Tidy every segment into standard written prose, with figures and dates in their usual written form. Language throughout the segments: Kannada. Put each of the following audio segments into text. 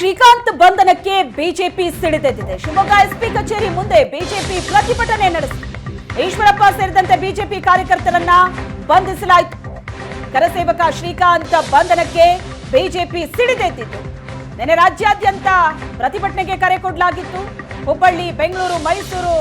ಶ್ರೀಕಾಂತ್ ಬಂಧನಕ್ಕೆ ಬಿಜೆಪಿ ಸಿಡಿದೆದ್ದಿದೆ. ಶಿವಮೊಗ್ಗ ಎಸ್ಪಿ ಕಚೇರಿ ಮುಂದೆ ಬಿಜೆಪಿ ಪ್ರತಿಭಟನೆ ನಡೆಸಿದೆ. ಈಶ್ವರಪ್ಪ ಸೇರಿದಂತೆ ಬಿಜೆಪಿ ಕಾರ್ಯಕರ್ತರನ್ನ ಬಂಧಿಸಲಾಯಿತು. ಕರಸೇವಕ ಶ್ರೀಕಾಂತ್ ಬಂಧನಕ್ಕೆ ಬಿಜೆಪಿ ಸಿಡಿದೆದ್ದಿತ್ತು. ನಿನ್ನೆ ರಾಜ್ಯಾದ್ಯಂತ ಪ್ರತಿಭಟನೆಗೆ ಕರೆ ಕೊಡಲಾಗಿತ್ತು. ಹುಬ್ಬಳ್ಳಿ, ಬೆಂಗಳೂರು, ಮೈಸೂರು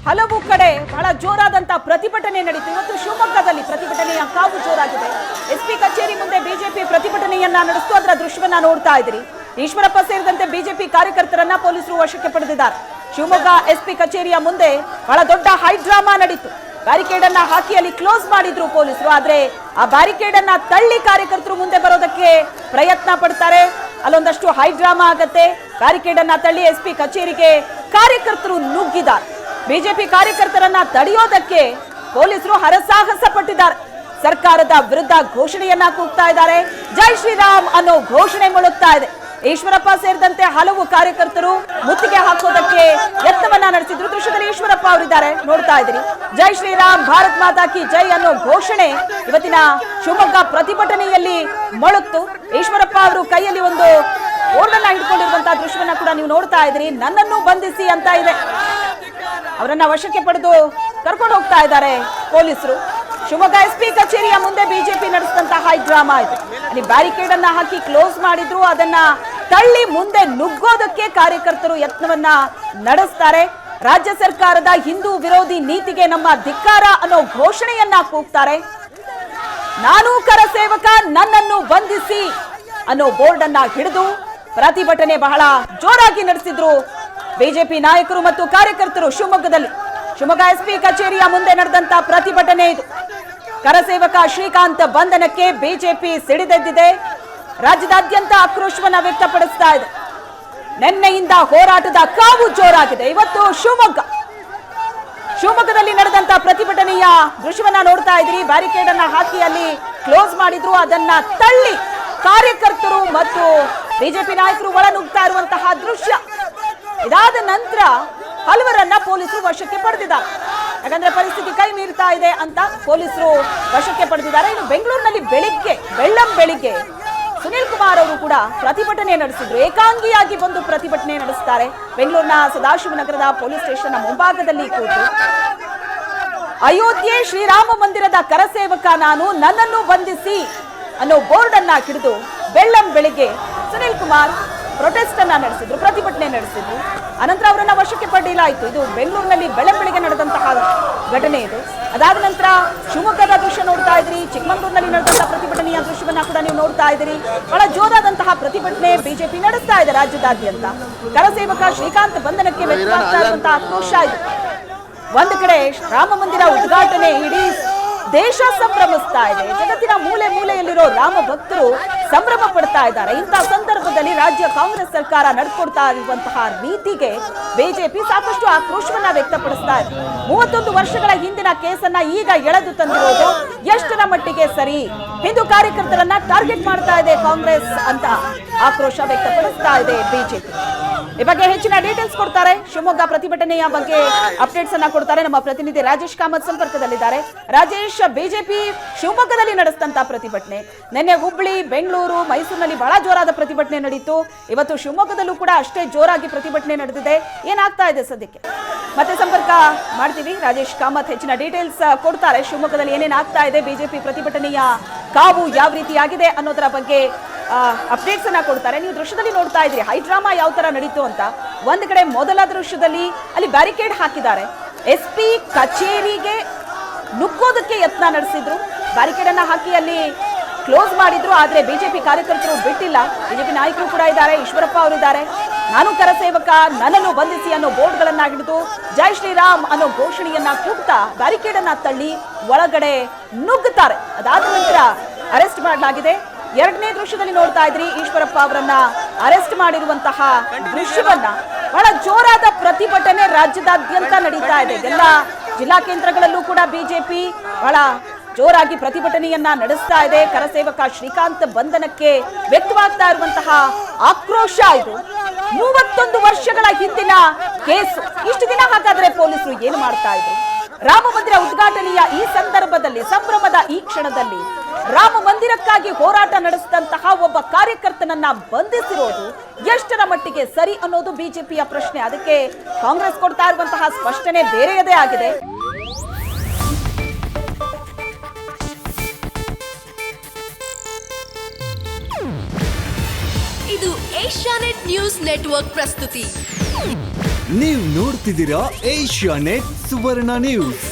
ಹಲವು ಕಡೆ ಬಹಳ ಜೋರಾದಂತ ಪ್ರತಿಭಟನೆ ನಡೆಯಿತು. ಇವತ್ತು ಶಿವಮೊಗ್ಗದಲ್ಲಿ ಪ್ರತಿಭಟನೆಯ ಕಾವು ಜೋರಾಗಿದೆ. ಎಸ್ಪಿ ಕಚೇರಿ ಮುಂದೆ ಬಿಜೆಪಿ ಪ್ರತಿಭಟನೆಯನ್ನ ನಡೆಸಿತು. ಅದರ ದೃಶ್ಯವನ್ನ ನೋಡ್ತಾ ಇದ್ದೀರಿ. ಈಶ್ವರಪ್ಪ ಸೇರಿದಂತೆ ಬಿಜೆಪಿ ಕಾರ್ಯಕರ್ತರನ್ನ ಪೊಲೀಸರು ವಶಕ್ಕೆ ಪಡೆದಿದ್ದಾರೆ. ಶಿವಮೊಗ್ಗ ಎಸ್ಪಿ ಕಚೇರಿಯ ಮುಂದೆ ಬಹಳ ದೊಡ್ಡ ಹೈಡ್ರಾಮಾ ನಡೀತು. ಬ್ಯಾರಿಕೇಡ್ ಅನ್ನ ಹಾಕಿ ಅಲ್ಲಿ ಕ್ಲೋಸ್ ಮಾಡಿದ್ರು ಪೊಲೀಸರು. ಆದ್ರೆ ಆ ಬ್ಯಾರಿಕೇಡ್ ಅನ್ನ ತಳ್ಳಿ ಕಾರ್ಯಕರ್ತರು ಮುಂದೆ ಬರೋದಕ್ಕೆ ಪ್ರಯತ್ನ ಪಡ್ತಾರೆ. ಅಲ್ಲೊಂದಷ್ಟು ಹೈಡ್ರಾಮಾ ಆಗತ್ತೆ. ಬ್ಯಾರಿಕೇಡ್ ಅನ್ನ ತಳ್ಳಿ ಎಸ್ಪಿ ಕಚೇರಿಗೆ ಕಾರ್ಯಕರ್ತರು ನುಗ್ಗಿದ್ದಾರೆ. ಬಿಜೆಪಿ ಕಾರ್ಯಕರ್ತರನ್ನ ತಡೆಯೋದಕ್ಕೆ ಪೊಲೀಸರು ಹರಸಾಹಸ ಪಟ್ಟಿದ್ದಾರೆ. ಸರ್ಕಾರದ ವಿರುದ್ಧ ಘೋಷಣೆಯನ್ನ ಕೂಗ್ತಾ ಇದ್ದಾರೆ. ಜೈ ಶ್ರೀರಾಮ್ ಅನ್ನೋ ಘೋಷಣೆ ಮೊಳಗ್ತಾ ಇದೆ. ಈಶ್ವರಪ್ಪ ಸೇರಿದಂತೆ ಹಲವು ಕಾರ್ಯಕರ್ತರು ಮುತ್ತಿಗೆ ಹಾಕೋದಕ್ಕೆ ಯತ್ನವನ್ನ ನಡೆಸಿದ್ರು. ದೃಶ್ಯದಲ್ಲಿ ಈಶ್ವರಪ್ಪ ಅವರಿದ್ದಾರೆ, ನೋಡ್ತಾ ಇದ್ದೀರಿ. ಜೈ ಶ್ರೀರಾಮ್, ಭಾರತ್ ಮಾತಾ ಕಿ ಜೈ ಅನ್ನೋ ಘೋಷಣೆ ಇವತ್ತಿನ ಶಿವಮೊಗ್ಗ ಪ್ರತಿಭಟನೆಯಲ್ಲಿ ಮೊಳಗ್ತು. ಈಶ್ವರಪ್ಪ ಅವರು ಕೈಯಲ್ಲಿ ಒಂದು ಬೋರ್ಡ್ ಅನ್ನ ಹಿಡ್ಕೊಂಡಿರುವಂತಹ ದೃಶ್ಯವನ್ನ ಕೂಡ ನೀವು ನೋಡ್ತಾ ಇದ್ದೀರಿ. ನನ್ನನ್ನು ಬಂಧಿಸಿ ಅಂತ ಇದೆ. ಅವರನ್ನ ವಶಕ್ಕೆ ಪಡೆದು ಕರ್ಕೊಂಡು ಹೋಗ್ತಾ ಇದ್ದಾರೆ ಪೊಲೀಸರು. ಶಿವಮೊಗ್ಗ ಎಸ್ಪಿ ಕಚೇರಿಯ ಮುಂದೆ ಬಿಜೆಪಿ ನಡೆಸಿದಂತಹ ಹೈಡ್ರಾಮಾ ಇದೆ. ಅಲ್ಲಿ ಬ್ಯಾರಿಕೇಡ್ ಅನ್ನ ಹಾಕಿ ಕ್ಲೋಸ್ ಮಾಡಿದ್ರು. ಅದನ್ನ ತಳ್ಳಿ ಮುಂದೆ ನುಗ್ಗೋದಕ್ಕೆ ಕಾರ್ಯಕರ್ತರು ಯತ್ನವನ್ನ ನಡೆಸ್ತಾರೆ. ರಾಜ್ಯ ಸರ್ಕಾರದ ಹಿಂದೂ ವಿರೋಧಿ ನೀತಿಗೆ ನಮ್ಮ ಧಿಕ್ಕಾರ ಅನ್ನೋ ಘೋಷಣೆಯನ್ನ ಕೂಗ್ತಾರೆ. ನಾನು ಕರಸೇವಕ, ನನ್ನನ್ನು ಬಂಧಿಸಿ ಅನ್ನೋ ಬೋರ್ಡ್ ಅನ್ನ ಹಿಡಿದು ಪ್ರತಿಭಟನೆ ಬಹಳ ಜೋರಾಗಿ ನಡೆಸಿದ್ರು ಬಿಜೆಪಿ ನಾಯಕರು ಮತ್ತು ಕಾರ್ಯಕರ್ತರು. ಶಿವಮೊಗ್ಗ ಎಸ್ಪಿ ಕಚೇರಿಯ ಮುಂದೆ ನಡೆದಂತ ಪ್ರತಿಭಟನೆ ಇದು. ಕರಸೇವಕ ಶ್ರೀಕಾಂತ್ ಬಂಧನಕ್ಕೆ ಬಿಜೆಪಿ ಸಿಡಿದೆದ್ದಿದೆ. ರಾಜ್ಯದಾದ್ಯಂತ ಆಕ್ರೋಶವನ್ನ ವ್ಯಕ್ತಪಡಿಸ್ತಾ ಇದೆ. ನಿನ್ನೆಯಿಂದ ಹೋರಾಟದ ಕಾವು ಜೋರಾಗಿದೆ. ಇವತ್ತು ಶಿವಮೊಗ್ಗದಲ್ಲಿ ನಡೆದಂತ ಪ್ರತಿಭಟನೆಯ ದೃಶ್ಯವನ್ನ ನೋಡ್ತಾ ಇದ್ದೀರಿ. ಬ್ಯಾರಿಕೇಡ್ ಅನ್ನ ಹಾಕಿ ಅಲ್ಲಿ ಕ್ಲೋಸ್ ಮಾಡಿದ್ರು. ಅದನ್ನ ತಳ್ಳಿ ಕಾರ್ಯಕರ್ತರು ಮತ್ತು ಬಿಜೆಪಿ ನಾಯಕರು ಒಳ ನುಗ್ತಾ ಇರುವಂತಹ ದೃಶ್ಯ. ಇದಾದ ನಂತರ ಹಲವರನ್ನ ಪೊಲೀಸರು ವಶಕ್ಕೆ ಪಡೆದಿದ್ದಾರೆ. ಯಾಕಂದ್ರೆ ಪರಿಸ್ಥಿತಿ ಕೈ ಮೀರ್ತಾ ಇದೆ ಅಂತ ಪೊಲೀಸರು ವಶಕ್ಕೆ ಪಡೆದಿದ್ದಾರೆ. ಇನ್ನು ಬೆಂಗಳೂರಿನಲ್ಲಿ ಬೆಳಿಗ್ಗೆ ಸುನೀಲ್ ಕುಮಾರ್ ಅವರು ಕೂಡ ಪ್ರತಿಭಟನೆ ನಡೆಸಿದ್ರು. ಏಕಾಂಗಿಯಾಗಿ ಬಂದು ಪ್ರತಿಭಟನೆ ನಡೆಸ್ತಾರೆ. ಬೆಂಗಳೂರಿನ ಸದಾಶಿವನಗರದ ಪೊಲೀಸ್ ಸ್ಟೇಷನ್ ಮುಂಭಾಗದಲ್ಲಿ ಕೂತು ಅಯೋಧ್ಯೆ ಶ್ರೀರಾಮ ಮಂದಿರದ ಕರಸೇವಕ ನಾನು, ನನ್ನನ್ನು ಬಂಧಿಸಿ ಅನ್ನೋ ಬೋರ್ಡ್ ಅನ್ನ ಹಿಡಿದು ಬೆಳಿಗ್ಗೆ ಸುನೀಲ್ ಕುಮಾರ್ ಪ್ರೊಟೆಸ್ಟ್ ಅನ್ನ ನಡೆಸಿದ್ರು, ಪ್ರತಿಭಟನೆ ನಡೆಸಿದ್ರು. ಅನಂತರ ಅವರನ್ನ ವಶಕ್ಕೆ ಪಡೆಯಲಾಯಿತು. ಇದು ಬೆಂಗಳೂರಿನಲ್ಲಿ ಬೆಳಗ್ಗೆ ನಡೆದಂತಹ ಘಟನೆ ಇದು. ಅದಾದ ನಂತರ ಶಿವಮೊಗ್ಗದ ದೃಶ್ಯ ನೋಡ್ತಾ ಇದ್ರಿ. ಚಿಕ್ಕಮಗಳೂರಿನಲ್ಲಿ ನಡೆದಂತಹ ಪ್ರತಿಭಟನೆಯ ದೃಶ್ಯವನ್ನ ಕೂಡ ನೀವು ನೋಡ್ತಾ ಇದ್ದೀರಿ. ಬಹಳ ಜೋರಾದಂತಹ ಪ್ರತಿಭಟನೆ ಬಿಜೆಪಿ ನಡೆಸ್ತಾ ಇದೆ ರಾಜ್ಯದಾದ್ಯಂತ. ಕರಸೇವಕ ಶ್ರೀಕಾಂತ್ ಬಂಧನಕ್ಕೆ ವ್ಯಕ್ತವಾಗ್ತಾ ಇರುವಂತಹ ಆಕ್ರೋಶ ಇದು. ಒಂದು ಕಡೆ ರಾಮ ಮಂದಿರ ಉದ್ಘಾಟನೆ ಇಡೀ ದೇಶ ಸಂಭ್ರಮಿಸ್ತಾ ಇದೆ. ಜಗತ್ತಿನ ಮೂಲೆಯಲ್ಲಿರೋ ರಾಮ ಭಕ್ತರು ಸಂಭ್ರಮ ಪಡ್ತಾ ಇದ್ದಾರೆ. ಇಂತಹ ಸಂದರ್ಭದಲ್ಲಿ ರಾಜ್ಯ ಕಾಂಗ್ರೆಸ್ ಸರ್ಕಾರ ನಡೆದುಕೊಡ್ತಾ ಇರುವಂತಹ ನೀತಿಗೆ ಬಿಜೆಪಿ ಸಾಕಷ್ಟು ಆಕ್ರೋಶವನ್ನ ವ್ಯಕ್ತಪಡಿಸ್ತಾ ಇದೆ. 31 ವರ್ಷಗಳ ಹಿಂದಿನ ಕೇಸನ್ನ ಈಗ ಎಳೆದು ತಂದಿರೋದು ಎಷ್ಟರ ಮಟ್ಟಿಗೆ ಸರಿ? ಹಿಂದೂ ಕಾರ್ಯಕರ್ತರನ್ನ ಟಾರ್ಗೆಟ್ ಮಾಡ್ತಾ ಇದೆ ಕಾಂಗ್ರೆಸ್ ಅಂತ ಆಕ್ರೋಶ ವ್ಯಕ್ತಪಡಿಸ್ತಾ ಇದೆ ಬಿಜೆಪಿ. ಈ ಬಗ್ಗೆ ಹೆಚ್ಚಿನ ಡೀಟೇಲ್ಸ್ ಕೊಡ್ತಾರೆ. ಶಿವಮೊಗ್ಗ ಪ್ರತಿಭಟನೆಯ ಬಗ್ಗೆ ಅಪ್ಡೇಟ್ಸ್ ಅನ್ನ ಕೊಡ್ತಾರೆ ನಮ್ಮ ಪ್ರತಿನಿಧಿ ರಾಜೇಶ್ ಕಾಮತ್ ಸಂಪರ್ಕದಲ್ಲಿದ್ದಾರೆ. ರಾಜೇಶ್, ಬಿಜೆಪಿ ಶಿವಮೊಗ್ಗದಲ್ಲಿ ನಡೆಸಿದಂತ ಪ್ರತಿಭಟನೆ, ನಿನ್ನೆ ಹುಬ್ಬಳ್ಳಿ, ಬೆಂಗಳೂರು, ಮೈಸೂರಿನಲ್ಲಿ ಬಹಳ ಜೋರಾದ ಪ್ರತಿಭಟನೆ ನಡೀತು. ಇವತ್ತು ಶಿವಮೊಗ್ಗದಲ್ಲೂ ಕೂಡ ಅಷ್ಟೇ ಜೋರಾಗಿ ಪ್ರತಿಭಟನೆ ನಡೆದಿದೆ. ಏನಾಗ್ತಾ ಇದೆ ಸದ್ಯಕ್ಕೆ? ಮತ್ತೆ ಸಂಪರ್ಕ ಮಾಡ್ತೀವಿ. ರಾಜೇಶ್ ಕಾಮತ್ ಹೆಚ್ಚಿನ ಡೀಟೇಲ್ಸ್ ಕೊಡ್ತಾರೆ. ಶಿವಮೊಗ್ಗದಲ್ಲಿ ಏನೇನಾಗ್ತಾ ಇದೆ, ಬಿಜೆಪಿ ಪ್ರತಿಭಟನೆಯ ಕಾವು ಯಾವ ರೀತಿಯಾಗಿದೆ ಅನ್ನೋದರ ಬಗ್ಗೆ ಅಪ್ಡೇಟ್ಸ್ ಅನ್ನ ಕೊಡ್ತಾರೆ. ನೀವು ದೃಶ್ಯದಲ್ಲಿ ನೋಡ್ತಾ ಇದ್ರಿ ಹೈಡ್ರಾಮಾ ಯಾವ ತರ ನಡೀತು ಅಂತ. ಒಂದ್ ಕಡೆ ಮೊದಲ ದೃಶ್ಯದಲ್ಲಿ ಅಲ್ಲಿ ಬ್ಯಾರಿಕೇಡ್ ಹಾಕಿದ್ದಾರೆ. ಎಸ್ಪಿ ಕಚೇರಿಗೆ ನುಗ್ಗೋದಕ್ಕೆ ಯತ್ನ ನಡೆಸಿದ್ರು. ಬ್ಯಾರಿಕೇಡ್ ಅನ್ನ ಹಾಕಿ ಅಲ್ಲಿ ಕ್ಲೋಸ್ ಮಾಡಿದ್ರು. ಆದ್ರೆ ಬಿಜೆಪಿ ಕಾರ್ಯಕರ್ತರು ಬಿಟ್ಟಿಲ್ಲ. ಬಿಜೆಪಿ ನಾಯಕರು ಕೂಡ ಇದ್ದಾರೆ. ಈಶ್ವರಪ್ಪ ಅವರಿದ್ದಾರೆ. ನಾನು ಕರಸೇವಕ, ನನ್ನನ್ನು ಬಂಧಿಸಿ ಅನ್ನೋ ಬೋರ್ಡ್ ಗಳನ್ನ ಹಿಡಿದು ಜೈ ಶ್ರೀರಾಮ್ ಅನ್ನೋ ಘೋಷಣೆಯನ್ನ ಕೂಗ್ತಾ ಬ್ಯಾರಿಕೇಡ್ ಅನ್ನ ತಳ್ಳಿ ಒಳಗಡೆ ನುಗ್ಗುತ್ತಾರೆ. ಅದಾದ ನಂತರ ಅರೆಸ್ಟ್ ಮಾಡಲಾಗಿದೆ. ಎರಡನೇ ದೃಶ್ಯದಲ್ಲಿ ನೋಡ್ತಾ ಇದ್ರಿ ಈಶ್ವರಪ್ಪ ಅವರನ್ನ ಅರೆಸ್ಟ್ ಮಾಡಿರುವಂತಹ ದೃಶ್ಯವನ್ನ. ಬಹಳ ಜೋರಾದ ಪ್ರತಿಭಟನೆ ರಾಜ್ಯದಾದ್ಯಂತ ನಡೀತಾ ಇದೆ. ಎಲ್ಲ ಜಿಲ್ಲಾ ಕೇಂದ್ರಗಳಲ್ಲೂ ಕೂಡ ಬಿಜೆಪಿ ಬಹಳ ಜೋರಾಗಿ ಪ್ರತಿಭಟನೆಯನ್ನ ನಡೆಸ್ತಾ ಇದೆ. ಕರಸೇವಕ ಶ್ರೀಕಾಂತ್ ಬಂಧನಕ್ಕೆ ವ್ಯಕ್ತವಾಗ್ತಾ ಇರುವಂತಹ ಆಕ್ರೋಶ ಇದು. 31 ವರ್ಷಗಳ ಹಿಂದಿನ ಕೇಸು. ಇಷ್ಟು ದಿನ ಹಾಗಾದ್ರೆ ಪೊಲೀಸರು ಏನು ಮಾಡ್ತಾ ಇದ್ರು? ರಾಮ ಮಂದಿರ ಉದ್ಘಾಟನೆಯ ಈ ಸಂದರ್ಭದಲ್ಲಿ, ಸಂಭ್ರಮದ ಈ ಕ್ಷಣದಲ್ಲಿ ರಾಮ ಮಂದಿರಕ್ಕಾಗಿ ಹೋರಾಟ ನಡೆಸಿದಂತಹ ಒಬ್ಬ ಕಾರ್ಯಕರ್ತನನ್ನ ಬಂಧಿಸಿರೋದು ಎಷ್ಟರ ಮಟ್ಟಿಗೆ ಸರಿ ಅನ್ನೋದು ಬಿಜೆಪಿಯ ಪ್ರಶ್ನೆ. ಅದಕ್ಕೆ ಕಾಂಗ್ರೆಸ್ ಕೊಡ್ತಾ ಇರುವಂತಹ ಸ್ಪಷ್ಟನೆ ಬೇರೆಯದೇ ಆಗಿದೆ. ಇದು ಏಷ್ಯಾನೆಟ್ ನ್ಯೂಸ್ ನೆಟ್ವರ್ಕ್ ಪ್ರಸ್ತುತಿ. ನೀವು ನೋಡ್ತಿದ್ದೀರಾ ಏಷ್ಯಾನೆಟ್ ಸುವರ್ಣ ನ್ಯೂಸ್.